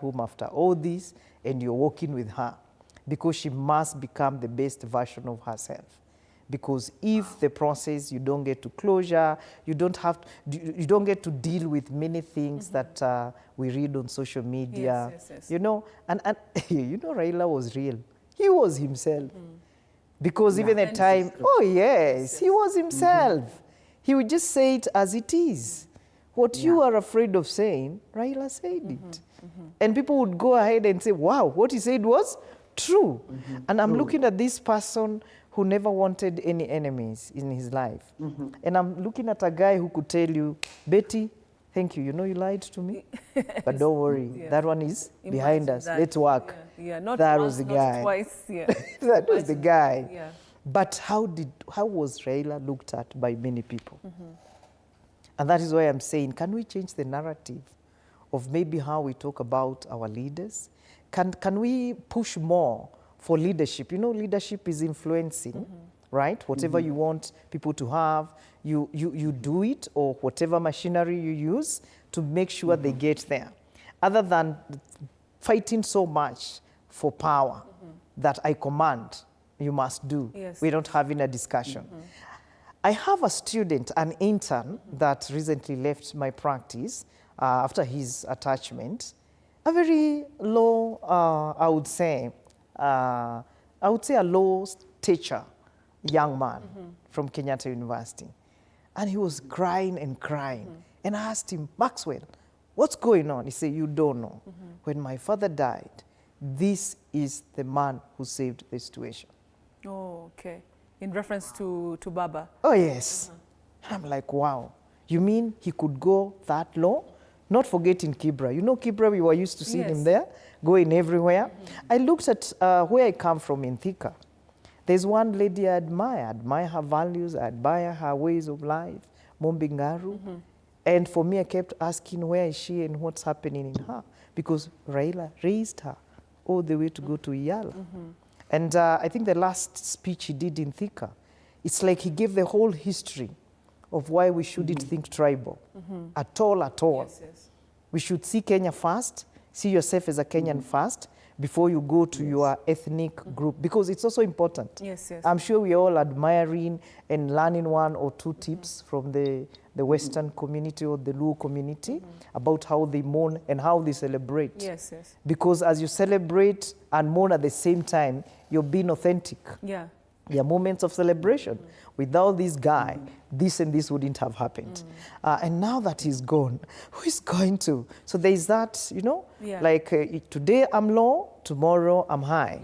home after all this and you're working with her because she must become the best version of herself. Because if the process, you don't get to closure, you don't get to deal with many things that we read on social media. You know, and you know, Raila was real. He was himself. Because even at time, oh yes, he was himself. He would just say it as it is. What you are afraid of saying, Raila said it. And people would go ahead and say, wow, what he said was true. And I'm looking at this person who never wanted any enemies in his life. And I'm looking at a guy who could tell you, Betty, thank you, you know you lied to me, but don't worry, that one is behind us, let's work. Not that once, was the not guy. Twice, That was the guy. But how was Raila looked at by many people? And that is why I'm saying, can we change the narrative of maybe how we talk about our leaders? Can we push more for leadership? You know, leadership is influencing, right? Whatever you want people to have, you do it, or whatever machinery you use to make sure they get there. Other than fighting so much for power that I command, you must do. We don't have in a discussion. I have a student, an intern, that recently left my practice after his attachment. A very low, I would say a low stature young man from Kenyatta University. And he was crying and crying. And I asked him, Maxwell, what's going on? He said, you don't know. When my father died, this is the man who saved the situation. Oh, okay. In reference to Baba? Oh, yes. I'm like, wow. You mean he could go that low? Not forgetting Kibra. You know Kibra, we were used to seeing him there, going everywhere. I looked at where I come from in Thika. There's one lady I admire her values, I admire her ways of life, Mombingaru. And for me, I kept asking, where is she and what's happening in her? Because Raila raised her all the way to go to Iyala. And I think the last speech he did in Thika, it's like he gave the whole history of why we shouldn't think tribal at all. We should see Kenya first, see yourself as a Kenyan first, before you go to your ethnic group, because it's also important. I'm sure we're all admiring and learning one or two tips from the Western community or the Luo community about how they mourn and how they celebrate. Because as you celebrate and mourn at the same time, you're being authentic. There are moments of celebration. Without this guy, this and this wouldn't have happened. And now that he's gone, who is going to? So there's that, you know, like today I'm low, tomorrow I'm high.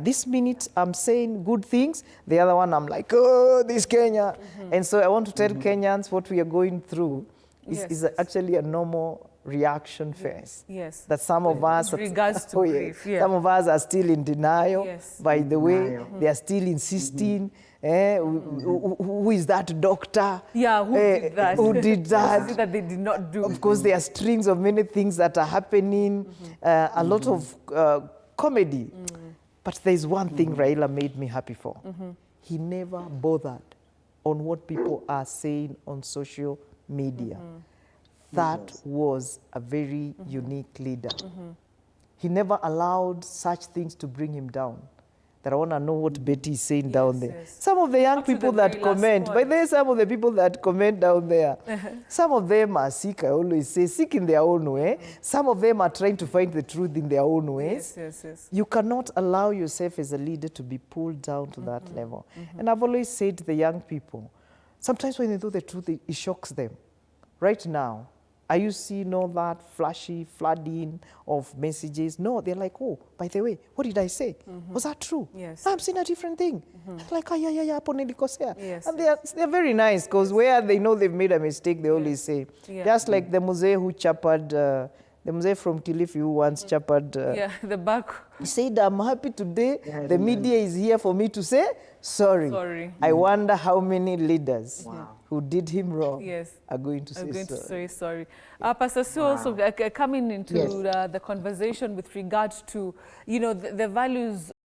This minute I'm saying good things, the other one I'm like, oh, this Kenya. And so I want to tell Kenyans what we are going through is actually a normal reaction phase. That some of us, some of us are still in denial. By the way, they are still insisting. Who is that doctor? Who did that? Who did that? That they did not do. Of course, there are strings of many things that are happening. A lot of comedy. But there's one thing Raila made me happy for. He never bothered on what people are saying on social media. That was a very unique leader. He never allowed such things to bring him down. That I want to know what Betty is saying down there. Some of the young people that comment, but there's some of the people that comment down there. Some of them are sick, I always say, sick in their own way. Some of them are trying to find the truth in their own ways. You cannot allow yourself as a leader to be pulled down to that level. And I've always said to the young people, sometimes when they know the truth, it shocks them. Right now, are you seeing all that flashy flooding of messages? No, they're like, oh, by the way, what did I say? Was that true? I'm seeing a different thing. Like, hapo nilikosea. And they're very nice, because where they know they've made a mistake, they always say. Just like the Mzee who chappered, the Mzee from Kilifi who once chappered. The back. He said, I'm happy today. The media is here for me to say sorry. I wonder how many leaders who did him wrong are going to say sorry. Pastor Sue also coming into the conversation with regard to, you know, the values